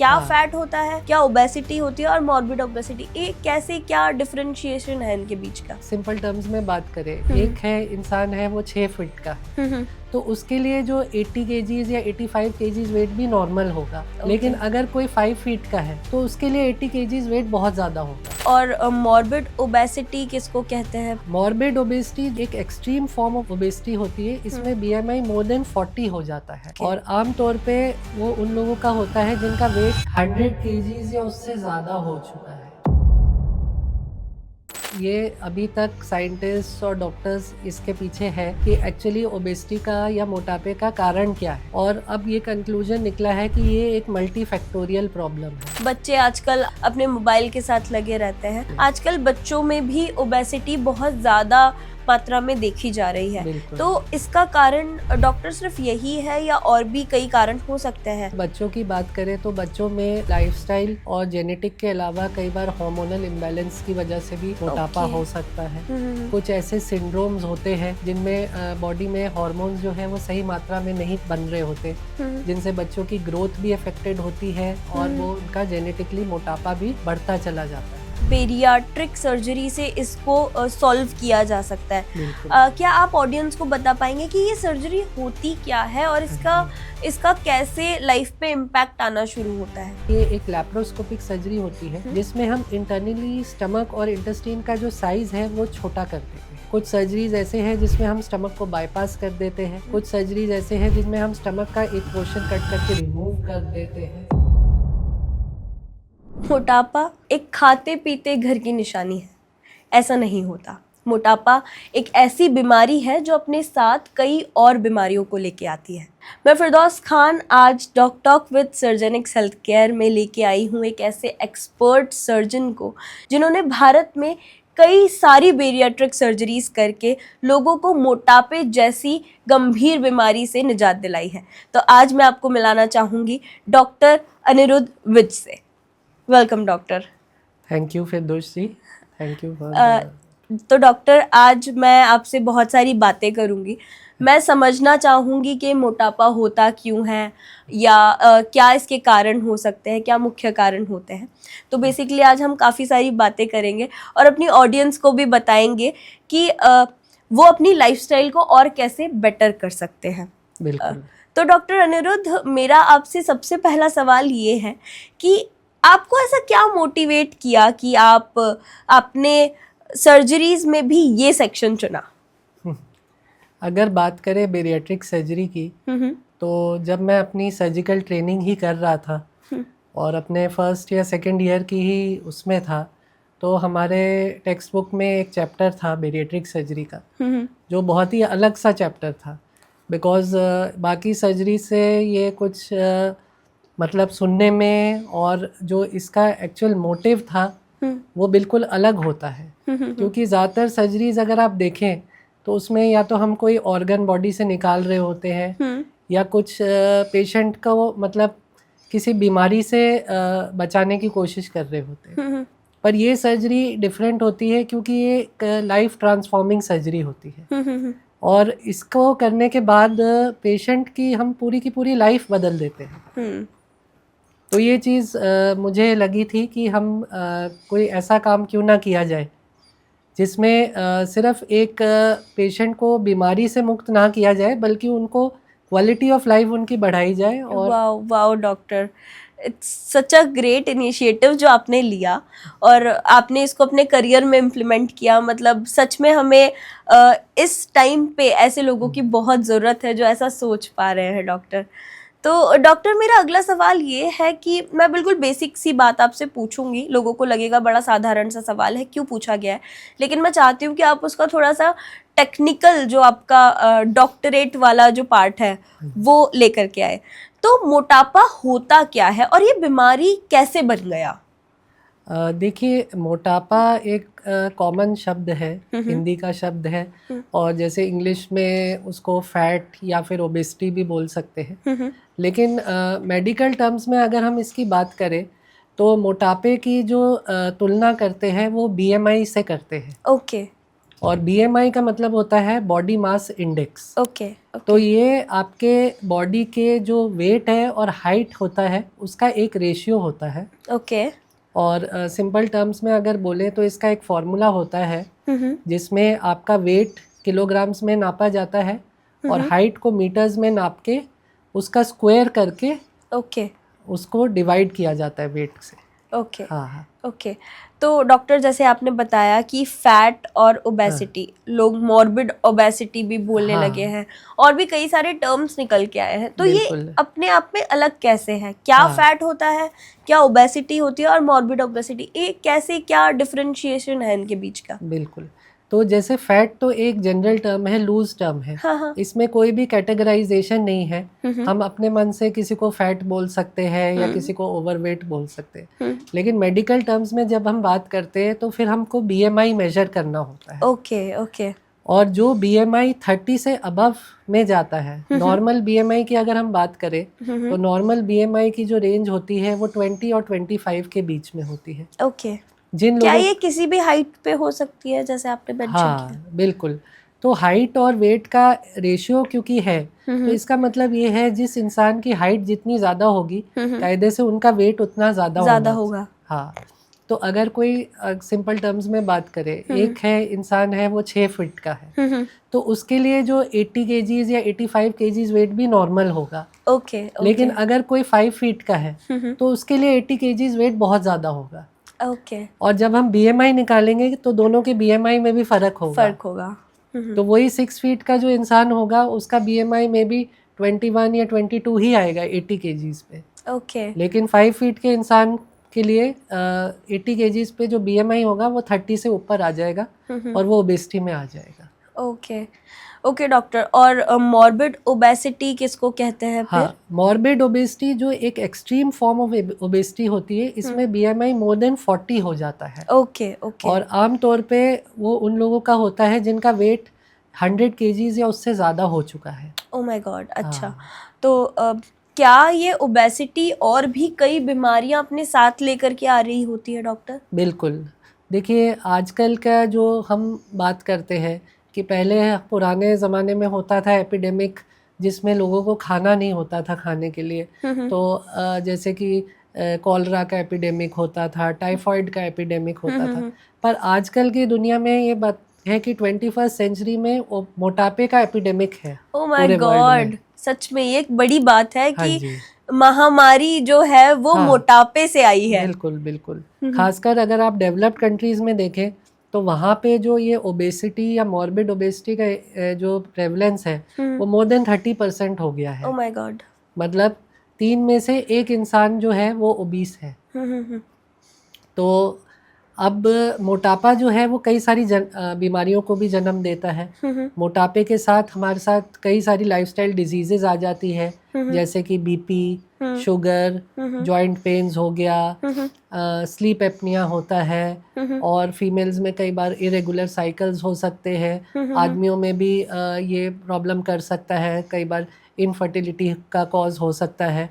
क्या फैट होता है, क्या ओबेसिटी होती है और मॉर्बिड ओबेसिटी, ये कैसे, क्या डिफरेंशिएशन है इनके बीच का? सिंपल टर्म्स में बात करें, एक है इंसान है वो 6 फीट का, तो उसके लिए जो 80 केजीज या 85 केजीज वेट भी नॉर्मल होगा। लेकिन अगर कोई 5 फीट का है तो उसके लिए 80 केजीज वेट बहुत ज़्यादा होगा। और मॉर्बिड ओबेसिटी किसको कहते हैं? मॉर्बिड ओबेसिटी एक एक्सट्रीम फॉर्म ऑफ ओबेसिटी होती है। इसमें BMI मोर देन 40 हो जाता है और आमतौर पे वो उन लोगों का होता है जिनका वेट 100 केजीज या उससे ज़्यादा हो चुका है। ये अभी तक साइंटिस्ट और डॉक्टर्स इसके पीछे है कि एक्चुअली ओबेसिटी का या मोटापे का कारण क्या है, और अब ये कंक्लूजन निकला है कि ये एक मल्टी फैक्टोरियल प्रॉब्लम है। बच्चे आजकल अपने मोबाइल के साथ लगे रहते हैं। आजकल बच्चों में भी ओबेसिटी बहुत ज़्यादा मात्रा में देखी जा रही है, तो इसका कारण डॉक्टर सिर्फ यही है या और भी कई कारण हो सकते हैं? बच्चों की बात करें तो बच्चों में लाइफस्टाइल और जेनेटिक के अलावा कई बार हार्मोनल इम्बैलेंस की वजह से भी मोटापा हो सकता है। कुछ ऐसे सिंड्रोम्स होते हैं जिनमें बॉडी में हार्मोन्स जो है वो सही मात्रा में नहीं बन रहे होते, जिनसे बच्चों की ग्रोथ भी अफेक्टेड होती है और वो उनका जेनेटिकली मोटापा भी बढ़ता चला जाता है। बेरियाट्रिक सर्जरी से इसको सॉल्व किया जा सकता है। क्या आप ऑडियंस को बता पाएंगे कि ये सर्जरी होती क्या है और इसका कैसे लाइफ पे इम्पैक्ट आना शुरू होता है? ये एक लैप्रोस्कोपिक सर्जरी होती है जिसमें हम इंटरनली स्टमक और इंटेस्टाइन का जो साइज है वो छोटा कर देते हैं। कुछ सर्जरीज ऐसे हैं जिसमें हम स्टमक को बाईपास कर देते हैं, कुछ सर्जरीज ऐसे हैं जिसमें हम स्टमक का एक पोर्शन कट करके रिमूव कर देते हैं। मोटापा एक खाते पीते घर की निशानी है, ऐसा नहीं होता। मोटापा एक ऐसी बीमारी है जो अपने साथ कई और बीमारियों को लेके आती है। मैं फिरदौस खान आज doc talk with Surgenics health care में लेके आई हूँ एक ऐसे एक्सपर्ट सर्जन को जिन्होंने भारत में कई सारी बेरियाट्रिक सर्जरीज करके लोगों को मोटापे जैसी गंभीर बीमारी से निजात दिलाई है। तो आज मैं आपको मिलाना चाहूँगी डॉक्टर अनिरुद्ध विज से। Welcome doctor. Thank you Firdaus ji, thank you तो डॉक्टर, आज मैं आपसे बहुत सारी बातें करूंगी। मैं समझना चाहूँगी कि मोटापा होता क्यों है या क्या इसके कारण हो सकते हैं, क्या मुख्य कारण होते हैं। तो बेसिकली आज हम काफ़ी सारी बातें करेंगे और अपनी ऑडियंस को भी बताएंगे कि वो अपनी लाइफस्टाइल को और कैसे बेटर कर सकते हैं। बिल्कुल। तो डॉक्टर अनिरुद्ध, मेरा आपसे सबसे पहला सवाल ये है कि आपको ऐसा क्या मोटिवेट किया कि आपने सर्जरीज में भी ये सेक्शन चुना? अगर बात करें बेरियाट्रिक सर्जरी की, तो जब मैं अपनी सर्जिकल ट्रेनिंग ही कर रहा था और अपने फर्स्ट या सेकंड ईयर की ही उसमें था, तो हमारे टेक्स्ट बुक में एक चैप्टर था बेरियाट्रिक सर्जरी का, जो बहुत ही अलग सा चैप्टर था। बिकॉज बाकी सर्जरी से ये कुछ मतलब सुनने में और जो इसका एक्चुअल मोटिव था वो बिल्कुल अलग होता है। क्योंकि ज़्यादातर सर्जरीज अगर आप देखें तो उसमें या तो हम कोई ऑर्गन बॉडी से निकाल रहे होते हैं या कुछ पेशेंट को मतलब किसी बीमारी से बचाने की कोशिश कर रहे होते हैं। पर ये सर्जरी डिफरेंट होती है क्योंकि ये एक लाइफ ट्रांसफॉर्मिंग सर्जरी होती है और इसको करने के बाद पेशेंट की हम पूरी की पूरी लाइफ बदल देते हैं। तो ये चीज़ मुझे लगी थी कि हम कोई ऐसा काम क्यों ना किया जाए जिसमें सिर्फ एक पेशेंट को बीमारी से मुक्त ना किया जाए बल्कि उनको क्वालिटी ऑफ लाइफ उनकी बढ़ाई जाए। और wow doctor, it's such a great initiative जो आपने लिया और आपने इसको अपने करियर में इम्प्लीमेंट किया। मतलब सच में हमें इस टाइम पे ऐसे लोगों की बहुत ज़रूरत है जो ऐसा सोच पा रहे हैं डॉक्टर। तो डॉक्टर, मेरा अगला सवाल ये है कि मैं बिल्कुल बेसिक सी बात आपसे पूछूंगी, लोगों को लगेगा बड़ा साधारण सा सवाल है, क्यों पूछा गया है, लेकिन मैं चाहती हूँ कि आप उसका थोड़ा सा टेक्निकल जो आपका डॉक्टरेट वाला जो पार्ट है वो लेकर के आए। तो मोटापा होता क्या है और ये बीमारी कैसे बन गया? देखिए, मोटापा एक कॉमन शब्द है, हिंदी का शब्द है और जैसे इंग्लिश में उसको फैट या फिर ओबेसिटी भी बोल सकते हैं। लेकिन मेडिकल टर्म्स में अगर हम इसकी बात करें तो मोटापे की जो तुलना करते हैं वो BMI से करते हैं। ओके। और BMI का मतलब होता है बॉडी मास इंडेक्स। ओके तो ये आपके बॉडी के जो वेट है और हाइट होता है उसका एक रेशियो होता है। ओके और सिंपल टर्म्स में अगर बोले तो इसका एक फॉर्मूला होता है जिसमें आपका वेट किलोग्राम्स में नापा जाता है और हाइट को मीटर्स में नाप के उसका स्क्वायर करके ओके उसको डिवाइड किया जाता है वेट से। ओके हाँ हाँ ओके। तो डॉक्टर जैसे आपने बताया कि फैट और ओबेसिटी, लोग मॉर्बिड ओबेसिटी भी बोलने हाँ। लगे हैं और भी कई सारे टर्म्स निकल के आए हैं, तो ये बिल्कुल। अपने आप में अलग कैसे है? क्या हाँ। फैट होता है, क्या ओबेसिटी होती है और मॉर्बिड ओबेसिटी, ये कैसे, क्या डिफरेंशिएशन है इनके बीच का? बिल्कुल। तो जैसे फैट तो एक जनरल टर्म है, लूज टर्म है। हाँ हाँ। इसमें कोई भी कैटेगराइजेशन नहीं है। हम अपने मन से किसी को फैट बोल सकते हैं या किसी को ओवरवेट बोल सकते हैं। लेकिन मेडिकल टर्म्स में जब हम बात करते हैं तो फिर हमको BMI मेजर करना होता है। Okay okay. और जो BMI 30 से अबव में जाता है, नॉर्मल BMI की अगर हम बात करें तो नॉर्मल BMI की जो रेंज होती है वो 20 और 25 के बीच में होती है। ओके। जिन क्या लोगों ये किसी भी हाइट पे हो सकती है जैसे आपने मेंशन किया? हाँ बिल्कुल। तो हाइट और वेट का रेशियो क्योंकि है तो इसका मतलब ये है जिस इंसान की हाइट जितनी ज़्यादा होगी कायदे से उनका वेट उतना ज़्यादा होगा। हाँ। तो अगर कोई सिंपल टर्म्स में बात करे, एक है इंसान है वो 6 फीट का है तो उसके लिए जो 80 केजीज या 85 केजीज वेट भी नॉर्मल होगा। ओके लेकिन अगर कोई 5 फीट का है तो उसके लिए 80 केजीज वेट बहुत ज़्यादा होगा। ओके। और जब हम BMI निकालेंगे तो दोनों के BMI में भी फर्क होगा। तो वही 6 फीट का जो इंसान होगा उसका BMI में भी 21 या 22 ही आएगा 80 केजीज पे। ओके लेकिन 5 फीट के इंसान के लिए 80 केजीज पे जो BMI होगा वो 30 से ऊपर आ जाएगा और वो ओबेसिटी में आ जाएगा। ओके ओके डॉक्टर, और मॉर्बिड ओबेसिटी किसको कहते हैं फिर? हाँ, मॉर्बिड ओबेसिटी जो एक एक्सट्रीम फॉर्म ऑफ ओबेसिटी होती है, इसमें BMI मोर देन 40 हो जाता है। Okay okay. और आम तौर पे वो उन लोगों का होता है जिनका वेट 100 केजीज या उससे ज़्यादा हो चुका है। Oh my God. अच्छा। हाँ। तो क्या ये ओबेसिटी और भी कई बीमारियां अपने साथ लेकर के आ रही होती है डॉक्टर? बिल्कुल। देखिए आजकल का जो हम बात करते हैं कि पहले पुराने ज़माने में होता था एपिडेमिक जिसमें लोगों को खाना नहीं होता था खाने के लिए। तो जैसे कि कॉलरा का एपिडेमिक होता था, टाइफाइड का एपिडेमिक होता था। पर आजकल की दुनिया में ये बात है कि 21st सेंचुरी में वो मोटापे का एपिडेमिक है ओ माय पूरे वर्ल्ड में। गॉड, सच में ये एक बड़ी बात है हाँ कि जी। महामारी जो है वो हाँ, मोटापे से आई है। बिल्कुल बिल्कुल। खासकर अगर आप डेवलप्ड कंट्रीज में देखें तो वहाँ पे जो ये ओबेसिटी या मॉर्बिड ओबेसिटी का जो प्रेवलेंस है वो मोर देन 30% हो गया है। Oh my God. मतलब 3 में से 1 इंसान जो है वो ओबीस है। तो अब मोटापा जो है वो कई सारी बीमारियों को भी जन्म देता है। मोटापे के साथ हमारे साथ कई सारी लाइफस्टाइल डिजीजेज आ जाती है जैसे कि बीपी, शुगर, जॉइंट पेन्स हो गया, स्लीप एपनिया होता है और फीमेल्स में कई बार इरेगुलर साइकिल्स हो सकते हैं। आदमियों में भी ये प्रॉब्लम कर सकता है, कई बार इनफर्टिलिटी का कॉज हो सकता है।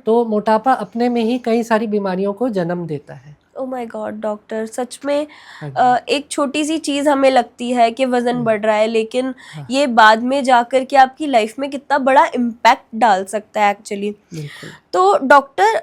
तो मोटापा अपने में ही कई सारी बीमारियों को जन्म देता है। ओ माय गॉड डॉक्टर, सच में एक छोटी सी चीज़ हमें लगती है कि वज़न बढ़ रहा है, लेकिन ये बाद में जाकर के आपकी लाइफ में कितना बड़ा इम्पैक्ट डाल सकता है एक्चुअली। तो डॉक्टर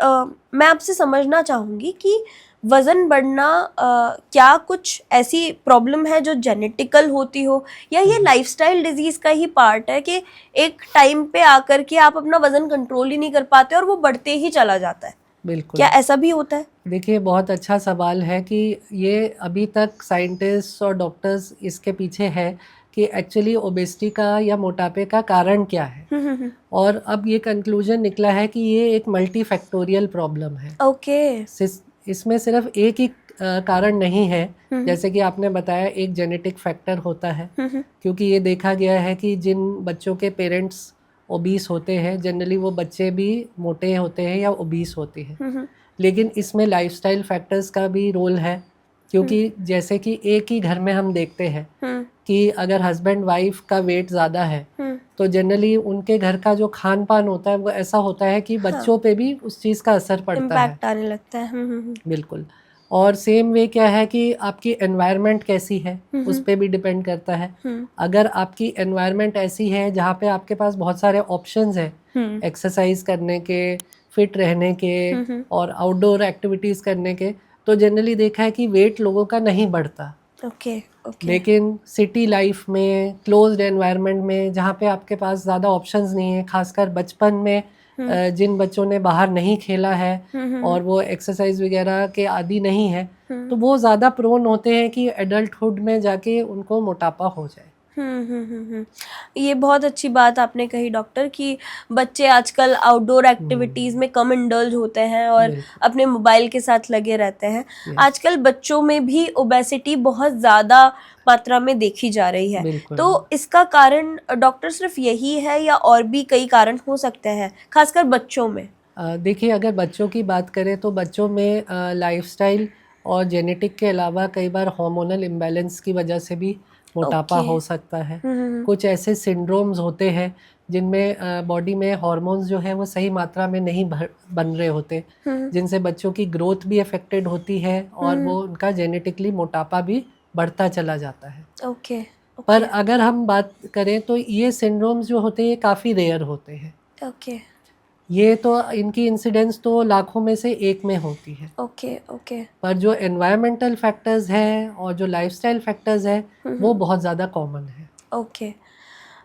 मैं आपसे समझना चाहूँगी कि वज़न बढ़ना क्या कुछ ऐसी प्रॉब्लम है जो जेनेटिकल होती हो, या ये लाइफस्टाइल डिजीज़ का ही पार्ट है कि एक टाइम पे आकर के आप अपना वज़न कंट्रोल ही नहीं कर पाते और वो बढ़ते ही चला जाता है? बिल्कुल। क्या ऐसा भी होता है? देखिए बहुत अच्छा सवाल है कि ये अभी तक साइंटिस्ट और डॉक्टर्स इसके पीछे है कि एक्चुअली ओबेसिटी का या मोटापे का कारण क्या है। और अब ये कंक्लूजन निकला है कि ये एक मल्टी फैक्टोरियल प्रॉब्लम है। ओके। इसमें सिर्फ एक ही कारण नहीं है, जैसे कि आपने बताया एक जेनेटिक फैक्टर होता है, क्योंकि ये देखा गया है कि जिन बच्चों के पेरेंट्स ओबीस होते हैं जनरली वो बच्चे भी मोटे होते हैं या ओबीस होते हैं। लेकिन इसमें लाइफस्टाइल फैक्टर्स का भी रोल है, क्योंकि जैसे कि एक ही घर में हम देखते हैं कि अगर हस्बैंड वाइफ का वेट ज़्यादा है तो जनरली उनके घर का जो खान पान होता है वो ऐसा होता है कि बच्चों पे भी उस चीज़ का असर पड़ता है। इम्पैक्ट आने लगता है। बिल्कुल। और सेम वे क्या है कि आपकी एनवायरनमेंट कैसी है उस पे भी डिपेंड करता है। अगर आपकी एनवायरनमेंट ऐसी है जहाँ पे आपके पास बहुत सारे ऑप्शंस हैं एक्सरसाइज करने के, फिट रहने के और आउटडोर एक्टिविटीज़ करने के, तो जनरली देखा है कि वेट लोगों का नहीं बढ़ता। Okay okay. लेकिन सिटी लाइफ में, क्लोज्ड एनवायरनमेंट में, जहाँ पे आपके पास ज़्यादा ऑप्शंस नहीं है, खासकर बचपन में जिन बच्चों ने बाहर नहीं खेला है और वो एक्सरसाइज वगैरह के आदी नहीं है, तो वो ज़्यादा प्रोन होते हैं कि एडल्टहुड में जाके उनको मोटापा हो जाए। ये बहुत अच्छी बात आपने कही डॉक्टर कि बच्चे आजकल आउटडोर एक्टिविटीज़ में कम इंडल्ज होते हैं और अपने मोबाइल के साथ लगे रहते हैं। आजकल बच्चों में भी ओबेसिटी बहुत ज़्यादा मात्रा में देखी जा रही है, तो इसका कारण डॉक्टर सिर्फ यही है या और भी कई कारण हो सकते हैं, खासकर बच्चों में? देखिए, अगर बच्चों की बात करें तो बच्चों में लाइफस्टाइल और जेनेटिक के अलावा कई बार हार्मोनल इम्बैलेंस की वजह से भी मोटापा हो सकता है। कुछ ऐसे सिंड्रोम्स होते हैं जिनमें बॉडी में हार्मोन्स जो है वो सही मात्रा में नहीं बन रहे होते, जिनसे बच्चों की ग्रोथ भी अफेक्टेड होती है और वो उनका जेनेटिकली मोटापा भी बढ़ता चला जाता है। ओके। पर अगर हम बात करें तो ये सिंड्रोम्स जो होते हैं काफ़ी रेयर होते हैं। ओके। ये तो इनकी इंसिडेंस तो लाखों में से एक में होती है। Okay okay. पर जो एनवायरमेंटल फैक्टर्स हैं और जो लाइफस्टाइल फैक्टर्स हैं वो बहुत ज़्यादा कॉमन है। Okay.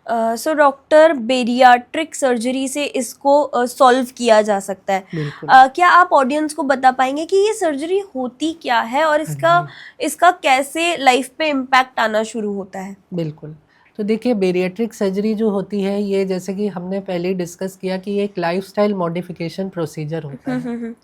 So doctor, bariatric surgery से इसको सॉल्व किया जा सकता है। क्या आप ऑडियंस को बता पाएंगे कि ये सर्जरी होती क्या है और इसका कैसे लाइफ पे इम्पैक्ट आना शुरू होता है? बिल्कुल। तो देखिए, बेरियाट्रिक सर्जरी जो होती है ये, जैसे कि हमने पहले ही डिस्कस किया, कि ये एक लाइफस्टाइल मॉडिफिकेशन प्रोसीजर होता है।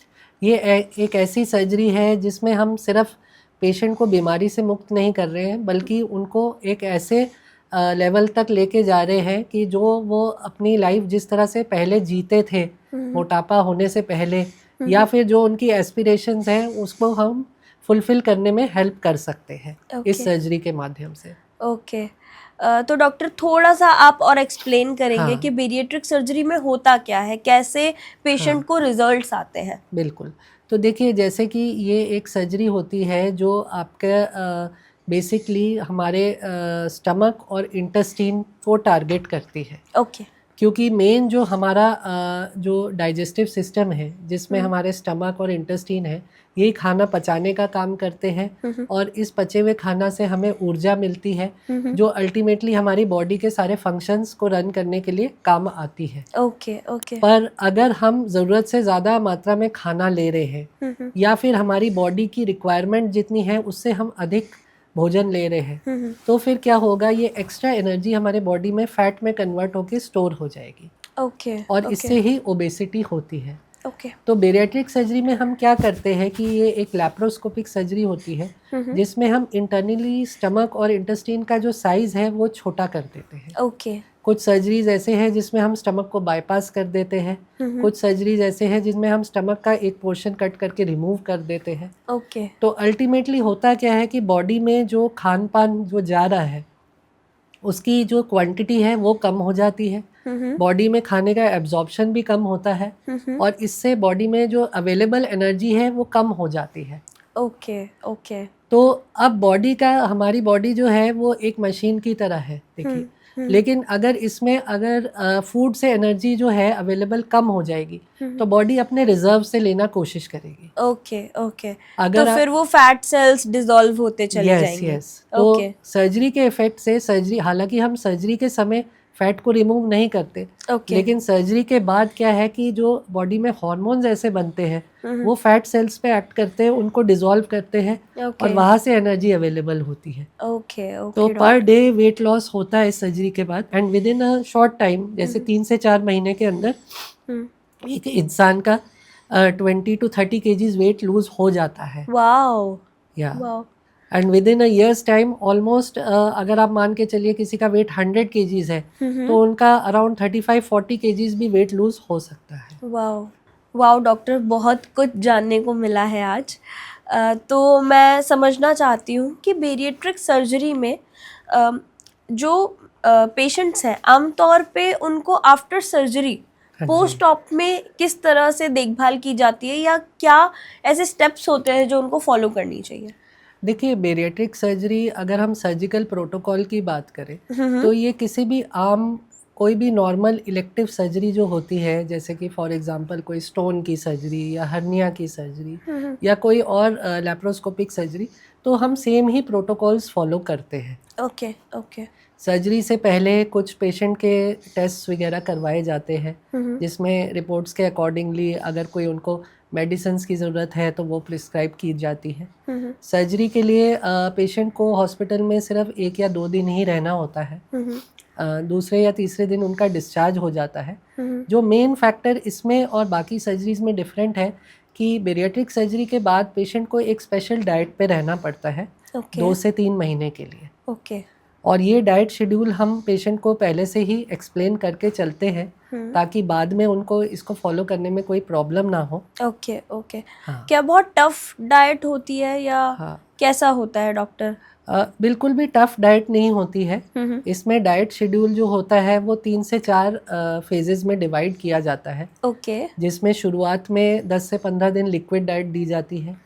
ये एक ऐसी सर्जरी है जिसमें हम सिर्फ पेशेंट को बीमारी से मुक्त नहीं कर रहे हैं, बल्कि उनको एक ऐसे लेवल तक लेके जा रहे हैं कि जो वो अपनी लाइफ जिस तरह से पहले जीते थे मोटापा होने से पहले, या फिर जो उनकी एस्पिरेशंस हैं उसको हम फुलफिल करने में हेल्प कर सकते हैं इस सर्जरी के माध्यम से। ओके। तो डॉक्टर, थोड़ा सा आप और एक्सप्लेन करेंगे कि बेरियाट्रिक सर्जरी में होता क्या है, कैसे पेशेंट को रिजल्ट्स आते हैं? बिल्कुल। तो देखिए, जैसे कि ये एक सर्जरी होती है जो आपके बेसिकली हमारे स्टमक और इंटेस्टाइन को टारगेट करती है। ओके। क्योंकि मेन जो हमारा जो डाइजेस्टिव सिस्टम है, जिसमें हमारे स्टमक और इंटेस्टाइन है, ये खाना पचाने का काम करते हैं और इस पचे हुए खाना से हमें ऊर्जा मिलती है जो अल्टीमेटली हमारी बॉडी के सारे फंक्शंस को रन करने के लिए काम आती है। Okay okay. पर अगर हम ज़रूरत से ज़्यादा मात्रा में खाना ले रहे हैं या फिर हमारी बॉडी की रिक्वायरमेंट जितनी है उससे हम अधिक भोजन ले रहे हैं, तो फिर क्या होगा, ये एक्स्ट्रा एनर्जी हमारे बॉडी में फैट में कन्वर्ट होकर स्टोर हो जाएगी। ओके। और इससे ही ओबेसिटी होती है। ओके। तो बेरियाट्रिक सर्जरी में हम क्या करते हैं कि ये एक लैप्रोस्कोपिक सर्जरी होती है जिसमें हम इंटरनली स्टमक और इंटेस्टाइन का जो साइज है वो छोटा कर देते हैं। ओके। कुछ सर्जरीज ऐसे हैं जिसमें हम स्टमक को बाईपास कर देते हैं, कुछ सर्जरीज ऐसे हैं जिसमें हम स्टमक का एक पोर्शन कट करके रिमूव कर देते हैं। ओके। तो अल्टीमेटली होता क्या है कि बॉडी में जो खान पान जो जा रहा है उसकी जो क्वांटिटी है वो कम हो जाती है, बॉडी में खाने का एब्जॉर्प्शन भी कम होता है और इससे बॉडी में जो अवेलेबल एनर्जी है वो कम हो जाती है। Okay okay. तो अब हमारी बॉडी जो है वो एक मशीन की तरह है, देखिए। लेकिन अगर इसमें फूड से एनर्जी जो है अवेलेबल कम हो जाएगी तो बॉडी अपने रिजर्व से लेना कोशिश करेगी। Okay okay. तो फिर वो फैट सेल्स डिसॉल्व होते चले जाएंगे। यस। तो सर्जरी के इफेक्ट से हालांकि हम सर्जरी के समय फैट को रिमूव नहीं करते, लेकिन सर्जरी के बाद क्या है कि जो बॉडी में हार्मोन्स ऐसे बनते हैं वो फैट सेल्स पे एक्ट करते हैं, उनको डिसॉल्व करते हैं और वहाँ से एनर्जी अवेलेबल होती है। तो पर डे वेट लॉस होता है इस सर्जरी के बाद, and with in a short time, जैसे 3 से 4 महीने के अंदर एक इंसान का 20 to 30 kgs वेट लूज हो जाता है। Wow. And with in a years time almost, अगर आप मान के चलिए किसी का वेट 100 kgs है तो उनका अराउंड 35-40 kgs भी वेट लूज हो सकता है। वाओ वाओ डॉक्टर, बहुत कुछ जानने को मिला है आज। तो मैं समझना चाहती हूँ कि बेरियाट्रिक सर्जरी में जो पेशेंट्स हैं आमतौर पे उनको आफ्टर सर्जरी हाँ पोस्ट ऑप में किस तरह से देखभाल की जाती है या क्या ऐसे स्टेप्स होते हैं जो उनको फॉलो करनी चाहिए? देखिए, बेरिएट्रिक सर्जरी अगर हम सर्जिकल प्रोटोकॉल की बात करें तो ये किसी भी आम कोई भी नॉर्मल इलेक्टिव सर्जरी जो होती है, जैसे कि फॉर एग्जांपल कोई स्टोन की सर्जरी या हर्निया की सर्जरी या कोई और लैप्रोस्कोपिक सर्जरी, तो हम सेम ही प्रोटोकॉल्स फॉलो करते हैं। Okay okay. सर्जरी से पहले कुछ पेशेंट के टेस्ट वगैरह करवाए जाते हैं, जिसमें रिपोर्ट्स के अकॉर्डिंगली अगर कोई उनको मेडिसिन्स की ज़रूरत है तो वो प्रिस्क्राइब की जाती है। सर्जरी के लिए पेशेंट को हॉस्पिटल में सिर्फ 1 या 2 दिन ही रहना होता है। दूसरे या तीसरे दिन उनका डिस्चार्ज हो जाता है। जो मेन फैक्टर इसमें और बाकी सर्जरीज में डिफरेंट है कि बेरिएट्रिक सर्जरी के बाद पेशेंट को एक स्पेशल डाइट पे रहना पड़ता है 2 से 3 महीने के लिए। ओके। और ये डाइट शेड्यूल हम पेशेंट को पहले से ही एक्सप्लेन करके चलते हैं ताकि बाद में उनको इसको फॉलो करने में कोई प्रॉब्लम ना हो। Okay okay. हाँ। क्या बहुत टफ डाइट होती है या हाँ। कैसा होता है डॉक्टर? बिल्कुल भी टफ डाइट नहीं होती है। इसमें डाइट शेड्यूल जो होता है वो 3 से 4 फेजेस में डिवाइड किया जाता है। ओके। जिसमें शुरुआत में 10 से 15 दिन लिक्विड डाइट दी जाती है,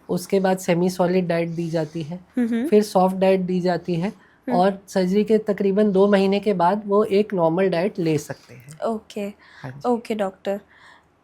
उसके बाद सेमी सॉलिड डाइट दी जाती है, फिर सॉफ्ट डाइट दी जाती है और सर्जरी के तकरीबन 2 महीने के बाद वो एक नॉर्मल डाइट ले सकते हैं। Okay okay doctor.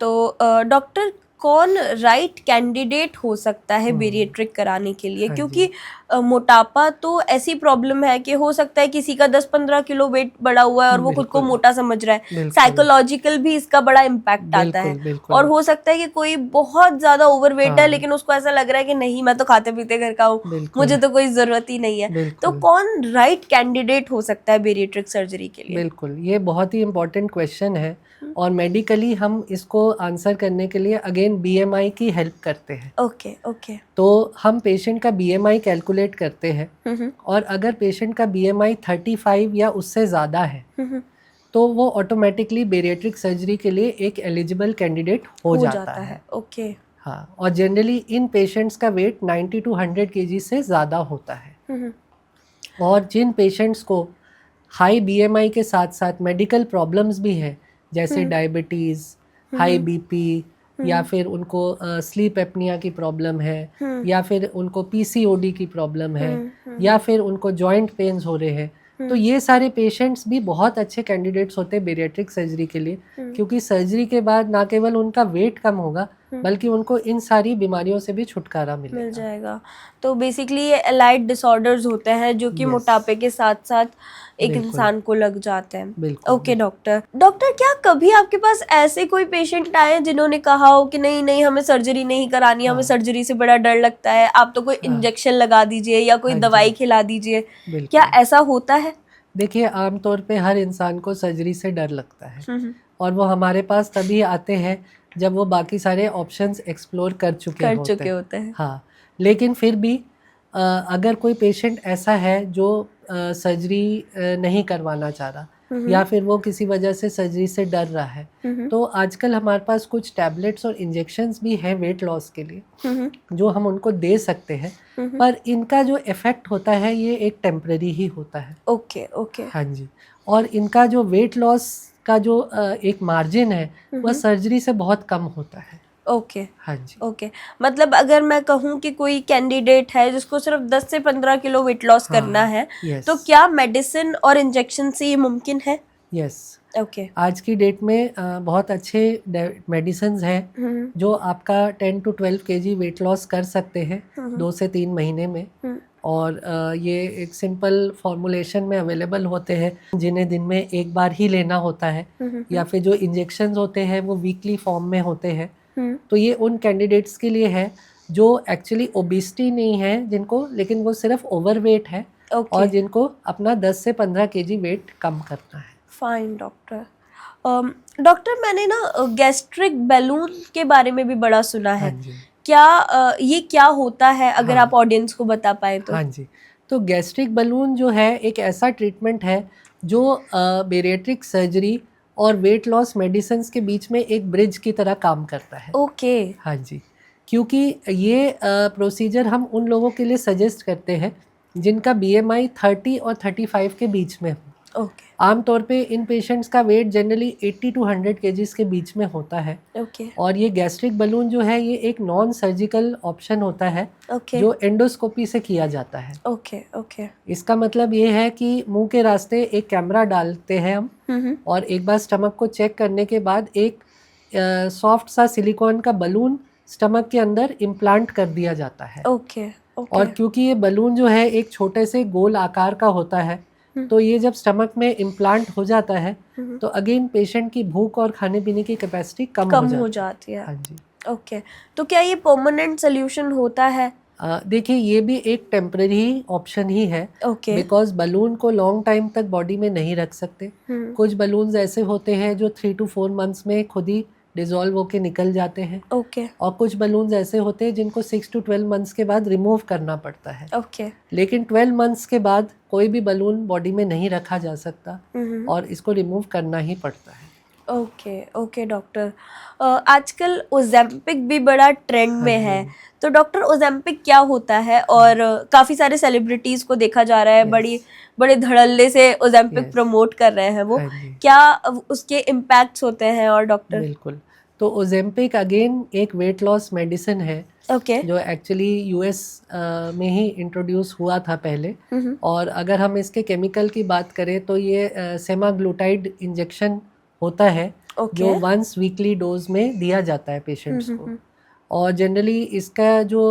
तो डॉक्टर कौन राइट कैंडिडेट हो सकता है बेरिएट्रिक कराने के लिए? हाँ क्योंकि मोटापा तो ऐसी प्रॉब्लम है कि हो सकता है किसी का 10-15 किलो वेट बढ़ा हुआ है और वो खुद को मोटा समझ रहा है। साइकोलॉजिकल भी इसका बड़ा इम्पैक्ट आता है। और हो सकता है कि कोई बहुत ज्यादा ओवरवेट है लेकिन उसको ऐसा लग रहा है कि नहीं, मैं तो खाते पीते घर का हूँ, मुझे तो कोई जरूरत ही नहीं है। तो कौन राइट कैंडिडेट हो सकता है बेरिएट्रिक सर्जरी के लिए? बिल्कुल, ये बहुत ही इम्पोर्टेंट क्वेश्चन है और मेडिकली हम इसको आंसर करने के लिए अगेन बीएमआई की हेल्प करते हैं। Okay okay. तो हम पेशेंट का बीएमआई कैलकुलेट करते हैं और अगर पेशेंट का बीएमआई 35 या उससे ज़्यादा है तो वो ऑटोमेटिकली बेरिएट्रिक सर्जरी के लिए एक एलिजिबल कैंडिडेट हो जाता है। ओके। हाँ, और जनरली इन पेशेंट्स का वेट 90 to 100 kg से ज़्यादा होता है। और जिन पेशेंट्स को हाई बीएमआई के साथ साथ मेडिकल प्रॉब्लम्स भी हैं, जैसे डायबिटीज़, हाई बीपी, या फिर उनको स्लीप एपनिया की प्रॉब्लम है, या फिर उनको पीसीओडी की प्रॉब्लम है, या फिर उनको जॉइंट पेन्स हो रहे हैं, तो ये सारे पेशेंट्स भी बहुत अच्छे कैंडिडेट्स होते हैं बेरिएट्रिक सर्जरी के लिए, क्योंकि सर्जरी के बाद ना केवल उनका वेट कम होगा बल्कि उनको इन सारी बीमारियों से भी छुटकारा मिल जाएगा। तो बेसिकली ये एलाइड डिसऑर्डर्स होते हैं जो कि मोटापे के साथ साथ एक इंसान को लग जाते हैं। Okay doctor. क्या कभी आपके पास ऐसे कोई पेशेंट आए जिन्होंने कहा हो कि नहीं नहीं हमें सर्जरी नहीं करानी, हमें सर्जरी से बड़ा डर लगता है, आप तो कोई इंजेक्शन लगा दीजिए या कोई दवाई खिला दीजिए, क्या ऐसा होता है? देखिए, आमतौर पे हर इंसान को सर्जरी से डर लगता है और वो हमारे पास तभी आते हैं जब वो बाकी सारे ऑप्शंस एक्सप्लोर कर चुके होते हैं। हाँ, लेकिन फिर भी अगर कोई पेशेंट ऐसा है जो सर्जरी नहीं करवाना चाह रहा या फिर वो किसी वजह से सर्जरी से डर रहा है, तो आजकल हमारे पास कुछ टैबलेट्स और इंजेक्शंस भी हैं वेट लॉस के लिए जो हम उनको दे सकते हैं, पर इनका जो इफेक्ट होता है ये एक टेम्पररी ही होता है। Okay okay. हाँ जी, और इनका जो वेट लॉस का जो एक मार्जिन है वह सर्जरी से बहुत कम होता है। ओके। हाँ जी। ओके, मतलब अगर मैं कहूँ कि कोई कैंडिडेट है जिसको सिर्फ 10 से 15 किलो वेट लॉस करना है, तो क्या मेडिसिन और इंजेक्शन से ये मुमकिन है? यस। ओके। आज की डेट में बहुत अच्छे मेडिसिन हैं जो आपका 10 to 12 kg वेट लॉस कर सकते हैं 2 से 3 महीने में, और ये एक सिंपल फॉर्मुलेशन में अवेलेबल होते हैं जिन्हें दिन में एक बार ही लेना होता है, या फिर जो इंजेक्शंस होते हैं वो वीकली फॉर्म में होते हैं। तो ये उन कैंडिडेट्स के लिए है जो एक्चुअली ओबिसिटी नहीं है जिनको, लेकिन वो सिर्फ ओवरवेट है और जिनको अपना 10 से 15 kg वेट कम करना है। Fine doctor. डॉक्टर, मैंने ना गैस्ट्रिक बैलून के बारे में भी बड़ा सुना है। क्या ये क्या होता है, अगर आप ऑडियंस को बता पाए तो? हाँ जी, तो गैस्ट्रिक बलून जो है एक ऐसा ट्रीटमेंट है जो बेरिएट्रिक सर्जरी और वेट लॉस मेडिसिन के बीच में एक ब्रिज की तरह काम करता है। ओके। हाँ जी, क्योंकि ये प्रोसीजर हम उन लोगों के लिए सजेस्ट करते हैं जिनका BMI 30 और 35 के बीच में हो। ओके आमतौर पे इन पेशेंट्स का वेट जनरली 80 to 100 केजीज के बीच में होता है। ओके और ये गैस्ट्रिक बलून जो है ये एक नॉन सर्जिकल ऑप्शन होता है ओके जो एंडोस्कोपी से किया जाता है। ओके ओके इसका मतलब ये है कि मुंह के रास्ते एक कैमरा डालते हैं हम और एक बार स्टमक को चेक करने के बाद एक सॉफ्ट सा सिलिकॉन का बलून स्टमक के अंदर इम्प्लांट कर दिया जाता है। ओके ओके और क्योंकि ये बलून जो है एक छोटे से गोल आकार का होता है तो ये जब स्टमक में इम्प्लांट हो जाता है तो अगेन पेशेंट की भूख और खाने पीने की कैपेसिटी कम हो जाती है। हाँ जी। ओके, तो क्या ये परमानेंट सोल्यूशन होता है? देखिए ये भी एक टेम्पररी ऑप्शन ही है। ओके बिकॉज बलून को लॉन्ग टाइम तक बॉडी में नहीं रख सकते। कुछ बलून्स ऐसे होते हैं जो 3 to 4 मंथ्स में खुद ही डिजोल्व होके निकल जाते हैं। ओके और कुछ बलून्स ऐसे होते हैं जिनको 6 to 12 मंथ्स के बाद रिमूव करना पड़ता है। ओके लेकिन 12 मंथ्स के बाद कोई भी बलून बॉडी में नहीं रखा जा सकता और इसको रिमूव करना ही पड़ता है। ओके ओके डॉक्टर, आजकल ओजेम्पिक भी बड़ा ट्रेंड में है, तो डॉक्टर ओजेम्पिक क्या होता है? और काफ़ी सारे सेलिब्रिटीज को देखा जा रहा है बड़े धड़ल्ले से ओजेम्पिक प्रमोट कर रहे हैं वो, क्या उसके इम्पैक्ट्स होते हैं? और डॉक्टर बिल्कुल, तो ओजेम्पिक अगेन एक वेट लॉस मेडिसिन है ओके जो एक्चुअली यूएस में ही इंट्रोड्यूस हुआ था पहले। और अगर हम इसके केमिकल की बात करें तो ये सेमाग्लूटाइड इंजेक्शन होता है जो वंस वीकली डोज में दिया जाता है पेशेंट्स को। और जनरली इसका जो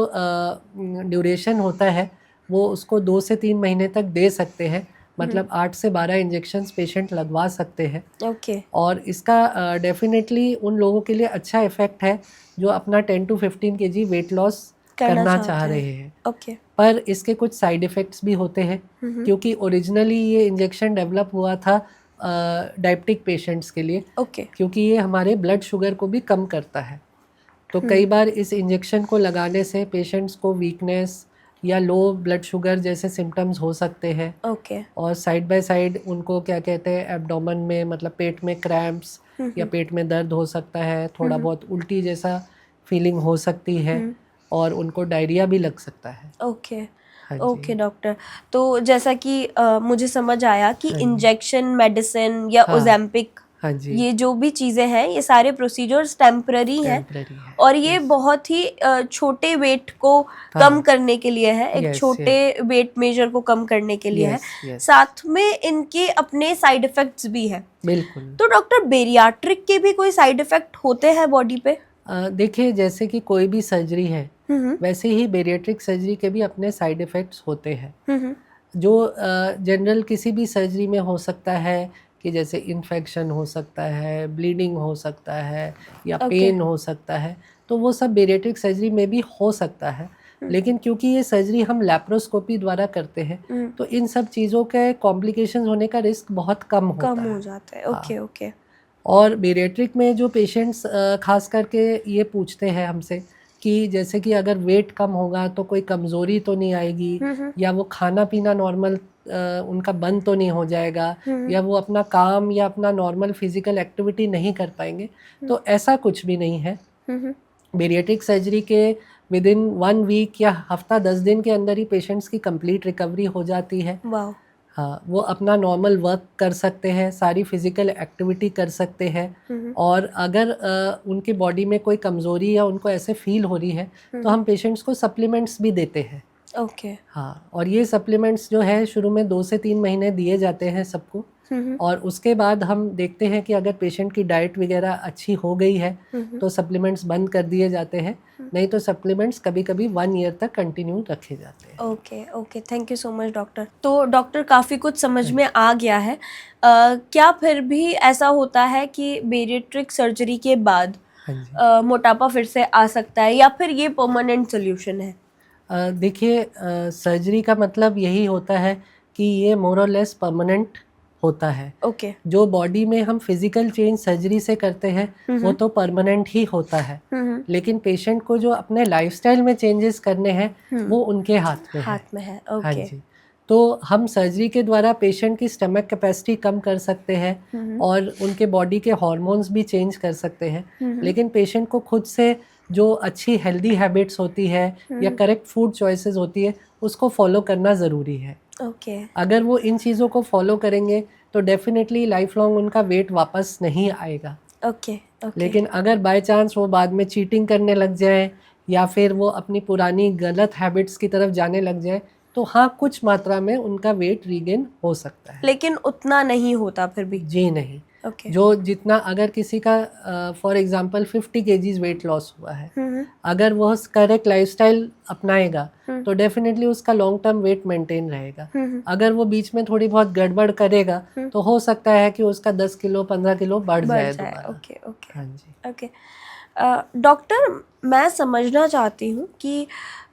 ड्यूरेशन होता है वो उसको 2 से 3 महीने तक दे सकते हैं, मतलब 8 से 12 इंजेक्शंस पेशेंट लगवा सकते हैं। ओके और इसका डेफिनेटली उन लोगों के लिए अच्छा इफेक्ट है जो अपना 10 to 15 केजी वेट लॉस करना चाह रहे हैं। ओके पर इसके कुछ साइड इफ़ेक्ट्स भी होते हैं क्योंकि ओरिजिनली ये इंजेक्शन डेवलप हुआ था डायबिटिक पेशेंट्स के लिए। ओके क्योंकि ये हमारे ब्लड शुगर को भी कम करता है। तो कई बार इस इंजेक्शन को लगाने से पेशेंट्स को वीकनेस या लो ब्लड शुगर जैसे सिम्टम्स हो सकते हैं। ओके और साइड बाय साइड उनको क्या कहते हैं एब्डोमेन में, मतलब पेट में क्रैम्प्स या पेट में दर्द हो सकता है, थोड़ा बहुत उल्टी जैसा फीलिंग हो सकती है और उनको डायरिया भी लग सकता है। ओके ओके डॉक्टर, तो जैसा कि मुझे समझ आया कि इंजेक्शन मेडिसिन या ओजेम्पिक हाँ जी, ये जो भी चीज़ें हैं ये सारे प्रोसीजर्स टेम्पररी हैं और ये बहुत ही छोटे वेट को कम करने के लिए है, एक छोटे वेट मेजर को कम करने के लिए है। साथ में इनके अपने साइड इफेक्ट्स भी है। बिल्कुल। तो डॉक्टर बेरियाट्रिक के भी कोई साइड इफेक्ट होते हैं बॉडी पे? देखिए जैसे कि कोई भी सर्जरी है वैसे ही बेरियाट्रिक सर्जरी के भी अपने साइड इफ़ेक्ट्स होते हैं जो जनरल किसी भी सर्जरी में हो सकता है कि जैसे इन्फेक्शन हो सकता है, ब्लीडिंग हो सकता है या पेन हो सकता है, तो वो सब बेरियाट्रिक सर्जरी में भी हो सकता है। लेकिन क्योंकि ये सर्जरी हम लैप्रोस्कोपी द्वारा करते हैं तो इन सब चीज़ों के कॉम्प्लिकेशंस होने का रिस्क बहुत कम हो जाता है। Okay okay. और बेरियाट्रिक में जो पेशेंट्स खास करके ये पूछते हैं हमसे कि जैसे कि अगर वेट कम होगा तो कोई कमज़ोरी तो नहीं आएगी या वो खाना पीना नॉर्मल उनका बंद तो नहीं हो जाएगा या वो अपना काम या अपना नॉर्मल फिजिकल एक्टिविटी नहीं कर पाएंगे, तो ऐसा कुछ भी नहीं है। बेरियाट्रिक सर्जरी के विद इन 1 वीक या हफ्ता 10 दिन के अंदर ही पेशेंट्स की कंप्लीट रिकवरी हो जाती है। हाँ, वो अपना नॉर्मल वर्क कर सकते हैं, सारी फिजिकल एक्टिविटी कर सकते हैं। और अगर उनकी बॉडी में कोई कमज़ोरी या उनको ऐसे फील हो रही है तो हम पेशेंट्स को सप्लीमेंट्स भी देते हैं। ओके हाँ, और ये सप्लीमेंट्स जो है शुरू में 2 से 3 महीने दिए जाते हैं सबको और उसके बाद हम देखते हैं कि अगर पेशेंट की डाइट वगैरह अच्छी हो गई है तो सप्लीमेंट्स बंद कर दिए जाते हैं, नहीं तो सप्लीमेंट्स कभी कभी 1 ईयर तक कंटिन्यू रखे जाते हैं। Okay okay, thank you so much doctor. तो डॉक्टर काफ़ी कुछ समझ में आ गया है। क्या फिर भी ऐसा होता है कि बेरियाट्रिक सर्जरी के बाद मोटापा फिर से आ सकता है या फिर ये परमानेंट सोल्यूशन है? देखिए सर्जरी का मतलब यही होता है कि ये मोर और लेस परमानेंट होता है। ओके जो बॉडी में हम फिजिकल चेंज सर्जरी से करते हैं वो तो परमानेंट ही होता है, लेकिन पेशेंट को जो अपने लाइफस्टाइल में चेंजेस करने हैं वो उनके हाथ में है। ओके हाँ जी, तो हम सर्जरी के द्वारा पेशेंट की स्टमक कैपेसिटी कम कर सकते हैं और उनके बॉडी के हार्मोन्स भी चेंज कर सकते हैं, लेकिन पेशेंट को खुद से जो अच्छी हेल्दी हैबिट्स होती है या करेक्ट फूड चॉइसेस होती है उसको फॉलो करना ज़रूरी है। ओके अगर वो इन चीज़ों को फॉलो करेंगे तो डेफिनेटली लाइफ लॉन्ग उनका वेट वापस नहीं आएगा। ओके ओके लेकिन अगर बाय चांस वो बाद में चीटिंग करने लग जाए या फिर वो अपनी पुरानी गलत हैबिट्स की तरफ जाने लग जाए तो हाँ, कुछ मात्रा में उनका वेट रीगेन हो सकता है, लेकिन उतना नहीं होता फिर भी। जी नहीं। ओके जो जितना अगर किसी का for example 50 KGs weight loss हुआ है, अगर वो करेक्ट लाइफस्टाइल अपनाएगा तो डेफिनेटली उसका लॉन्ग टर्म वेट मेंटेन रहेगा। अगर वो बीच में थोड़ी बहुत गड़बड़ करेगा तो हो सकता है कि उसका 10 किलो 15 किलो बढ़ जाए दोबारा। ओके ओके हाँ जी। ओके डॉक्टर, मैं समझना चाहती हूँ कि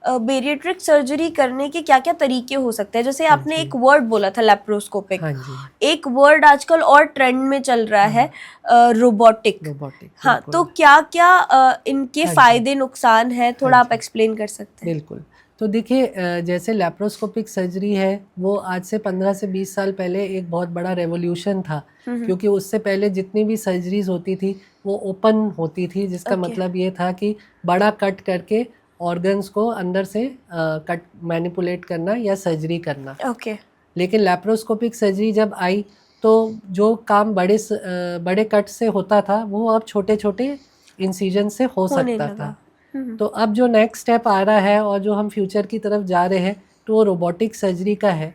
बेरिएट्रिक सर्जरी करने के क्या क्या तरीके हो सकते हैं। जैसे आपने एक वर्ड बोला था लैप्रोस्कोपिक, हाँ जी। एक वर्ड आजकल और ट्रेंड में चल रहा है रोबोटिक। हाँ, तो क्या क्या इनके फायदे नुकसान हैं, थोड़ा आप एक्सप्लेन कर सकते हैं? बिल्कुल। तो देखिए, जैसे लैप्रोस्कोपिक सर्जरी है वो आज से 15 से 20 साल पहले एक बहुत बड़ा रेवोल्यूशन था, क्योंकि उससे पहले जितनी भी सर्जरीज होती थी वो ओपन होती थी, जिसका मतलब ये था कि बड़ा कट करके ऑर्गन्स को अंदर से कट मैनिपुलेट करना या सर्जरी करना। ओके लेकिन लैप्रोस्कोपिक सर्जरी जब आई तो जो काम बड़े कट से होता था वो अब छोटे छोटे इंसिजन से हो सकता था। तो अब जो नेक्स्ट स्टेप आ रहा है और जो हम फ्यूचर की तरफ जा रहे हैं तो वो रोबोटिक सर्जरी का है,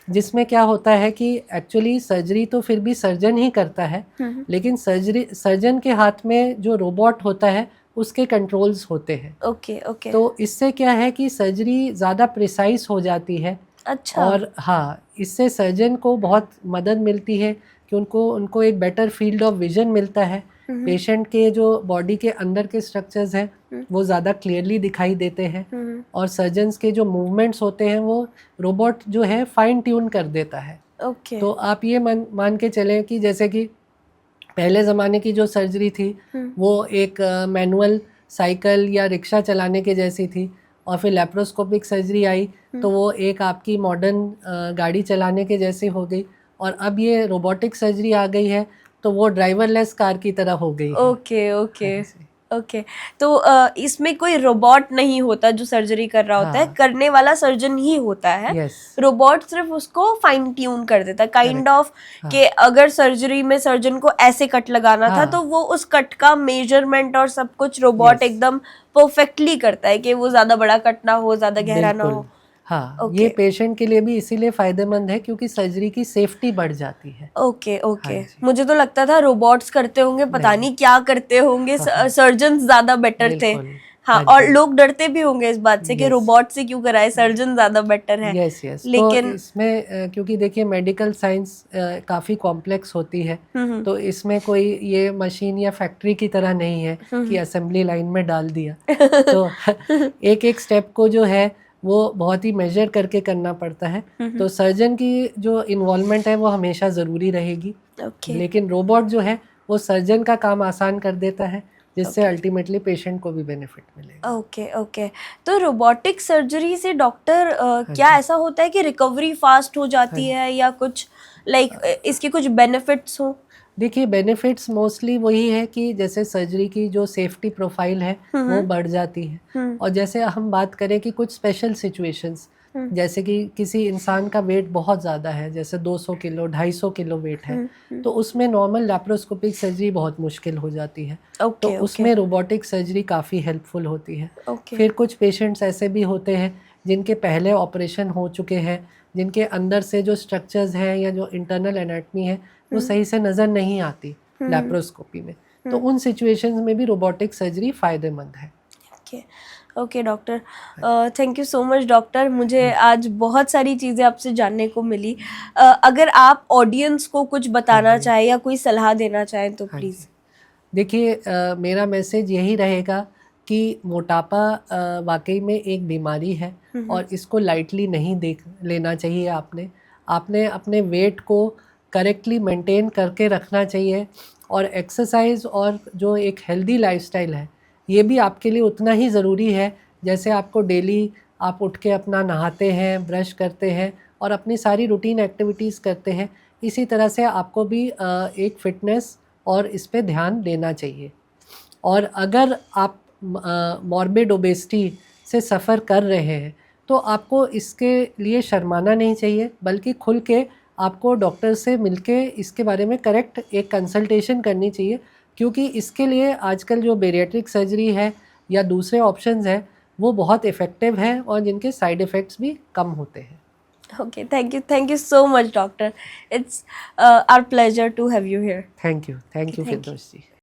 जिसमें क्या होता है कि एक्चुअली सर्जरी तो फिर भी सर्जन ही करता है, लेकिन सर्जन के हाथ में जो रोबोट होता है उसके कंट्रोल्स होते हैं। ओके ओके तो इससे क्या है कि सर्जरी ज़्यादा प्रिसाइज हो जाती है। अच्छा। और हाँ, इससे सर्जन को बहुत मदद मिलती है कि उनको एक बेटर फील्ड ऑफ विजन मिलता है। पेशेंट के जो बॉडी के अंदर के स्ट्रक्चर्स हैं वो ज़्यादा क्लियरली दिखाई देते हैं और सर्जन्स के जो मूवमेंट्स होते हैं वो रोबोट जो है फाइन ट्यून कर देता है। ओके तो आप ये मान के चलें कि जैसे कि पहले ज़माने की जो सर्जरी थी वो एक मैनुअल साइकिल या रिक्शा चलाने के जैसी थी, और फिर लैप्रोस्कोपिक सर्जरी आई तो वो एक आपकी मॉडर्न गाड़ी चलाने के जैसी हो गई, और अब ये रोबोटिक सर्जरी आ गई है तो वो ड्राइवरलेस कार की तरह हो गई है। Okay okay okay. तो इसमें कोई रोबोट नहीं होता जो सर्जरी कर रहा होता है, करने वाला सर्जन ही होता है। रोबोट सिर्फ उसको फाइन ट्यून कर देता है, काइंड ऑफ कि अगर सर्जरी में सर्जन को ऐसे कट लगाना था तो वो उस कट का मेजरमेंट और सब कुछ रोबोट एकदम परफेक्टली करता है कि वो ज्यादा बड़ा कट ना हो, ज्यादा गहरा ना हो। हाँ, ये पेशेंट के लिए भी इसीलिए फायदेमंद है क्योंकि सर्जरी की सेफ्टी बढ़ जाती है। Okay okay. मुझे तो लगता था रोबोट्स करते होंगे, पता नहीं क्या करते होंगे, सर्जन ज्यादा बेटर थे। हाँ, और लोग डरते भी होंगे इस बात से कि रोबोट से क्यों कराए, सर्जन ज्यादा बेटर है। यस। लेकिन तो इसमें क्योंकि देखिए मेडिकल साइंस काफ़ी कॉम्प्लेक्स होती है, तो इसमें कोई ये मशीन या फैक्ट्री की तरह नहीं है कि असेंबली लाइन में डाल दिया। तो एक एक स्टेप को जो है वो बहुत ही मेजर करके करना पड़ता है। तो सर्जन की जो इन्वॉल्वमेंट है वो हमेशा ज़रूरी रहेगी। लेकिन रोबोट जो है वो सर्जन का काम आसान कर देता है, जिससे अल्टीमेटली पेशेंट को भी बेनिफिट मिलेगा। Okay okay. तो रोबोटिक सर्जरी से डॉक्टर क्या ऐसा होता है कि रिकवरी फास्ट हो जाती है या कुछ इसके कुछ बेनिफिट्स हो? देखिए, बेनिफिट्स मोस्टली वही है कि जैसे सर्जरी की जो सेफ्टी प्रोफाइल है वो बढ़ जाती है, और जैसे हम बात करें कि कुछ स्पेशल सिचुएशंस, जैसे कि किसी इंसान का वेट बहुत ज़्यादा है, जैसे 200 किलो 250 किलो वेट है, तो उसमें नॉर्मल लैप्रोस्कोपिक सर्जरी बहुत मुश्किल हो जाती है। तो उसमें रोबोटिक सर्जरी काफ़ी हेल्पफुल होती है। फिर कुछ पेशेंट्स ऐसे भी होते हैं जिनके पहले ऑपरेशन हो चुके हैं, जिनके अंदर से जो स्ट्रक्चर्स हैं या जो इंटरनल एनाटमी है वो सही से नज़र नहीं आती लैप्रोस्कोपी में, तो उन सिचुएशंस में भी रोबोटिक सर्जरी फ़ायदेमंद है। Okay doctor, thank you so much doctor. मुझे आज बहुत सारी चीज़ें आपसे जानने को मिली। अगर आप ऑडियंस को कुछ बताना चाहें या कोई सलाह देना चाहें तो प्लीज़। देखिए, मेरा मैसेज यही रहेगा कि मोटापा वाकई में एक बीमारी है और इसको लाइटली नहीं देख लेना चाहिए। आपने अपने वेट को करेक्टली मेंटेन करके रखना चाहिए, और एक्सरसाइज और जो एक हेल्दी लाइफस्टाइल है ये भी आपके लिए उतना ही ज़रूरी है। जैसे आपको डेली आप उठ के अपना नहाते हैं, ब्रश करते हैं और अपनी सारी रूटीन एक्टिविटीज़ करते हैं, इसी तरह से आपको भी एक फ़िटनेस और इस पे ध्यान देना चाहिए। और अगर आप मॉर्बिड ओबेसिटी से सफ़र कर रहे हैं, तो आपको इसके लिए शर्माना नहीं चाहिए, बल्कि खुल के आपको डॉक्टर से मिलके इसके बारे में करेक्ट एक कंसल्टेशन करनी चाहिए, क्योंकि इसके लिए आजकल जो बेरिएट्रिक सर्जरी है या दूसरे ऑप्शंस हैं वो बहुत इफ़ेक्टिव हैं और जिनके साइड इफ़ेक्ट्स भी कम होते हैं। Okay, thank you so much, doctor. It's our pleasure to have you here. Thank you Thank you. Firdaus ji.